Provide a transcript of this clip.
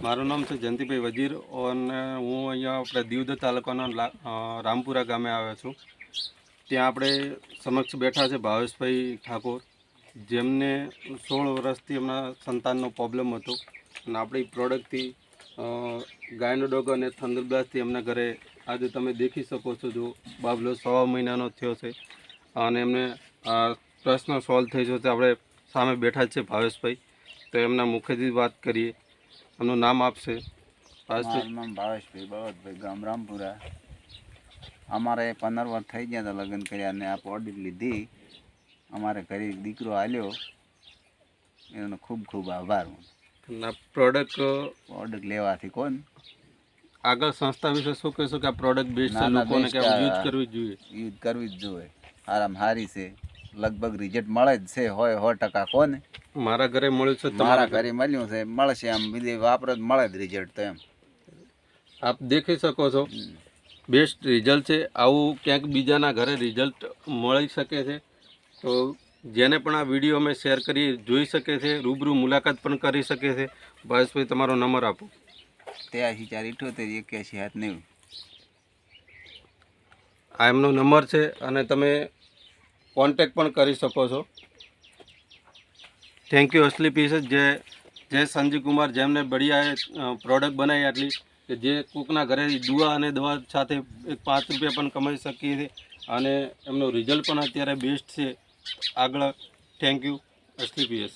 મારું નામ છે જયંતિભાઈ વજીર અને હું અહીંયા આપણે દીવદર તાલુકાના રામપુરા ગામે આવ્યો છું। ત્યાં આપણે સમક્ષ બેઠા છે ભાવેશભાઈ ઠાકોર, જેમને 16 વર્ષથી એમના સંતાનનો પ્રોબ્લેમ હતો અને આપણી પ્રોડક્ટથી ગાયનો ડોગ અને થંડરબ્લાસ્ટથી એમના ઘરે આજે તમે દેખી શકો છો જો બાબલો 6 મહિનાનો થયો છે અને એમને પ્રશ્ન સોલ્વ થઈ જશે। આપણે સામે બેઠા છે ભાવેશભાઈ, તો એમના મુખેથી વાત કરીએ। એમનું નામ આપશે? મારું નામ ભાવેશભાઈ બળવંતભાઈ, ગામ રામપુરા। અમારે 15 વર્ષ થઈ ગયા હતા લગ્ન કર્યા ને આ પ્રોડક્ટ લીધી। અમારે ઘરે દીકરો આલ્યો, એનો ખૂબ ખૂબ આભાર। પ્રોડક્ટ લેવાથી કોણ આગળ સંસ્થા વિશે શું કહેશો કે આ પ્રોડક્ટ બેસ્ટ છે, લોકોને કે યુઝ કરવી જોઈએ? યુઝ કરવી જ જોઈએ, આરામ સારી છે, લગભગ રિઝલ્ટ મળે જ છે 100% કોને। મારા ઘરે મળ્યું છે, તમારા ઘરે મળ્યું છે, મળશે આમ બીજે વાપરો જ મળે જ રિઝલ્ટ। તો એમ આપ દેખી શકો છો બેસ્ટ રિઝલ્ટ છે। આવું ક્યાંક બીજાના ઘરે રિઝલ્ટ મળી શકે છે, તો જેને પણ આ વિડીયો અમે શેર કરી જોઈ શકે છે, રૂબરૂ મુલાકાત પણ કરી શકે છે। ભાવેશભાઈ, તમારો નંબર આપો। 83 478 81 790। આ એમનો નંબર છે અને તમે કોન્ટેક પણ કરી શકો છો। થેન્ક યુ અસલી પીસ જે સંજીવ કુમાર, જેમને બઢિયા પ્રોડક્ટ બનાવી આટલી કે જે કોકના ઘરે દુઆ અને દવા સાથે 5 રૂપિયા પણ કમાઈ શકીએ છીએ અને એમનું રિઝલ્ટ પણ અત્યારે બેસ્ટ છે। આગળ થેન્ક યુ અસલી પીસ।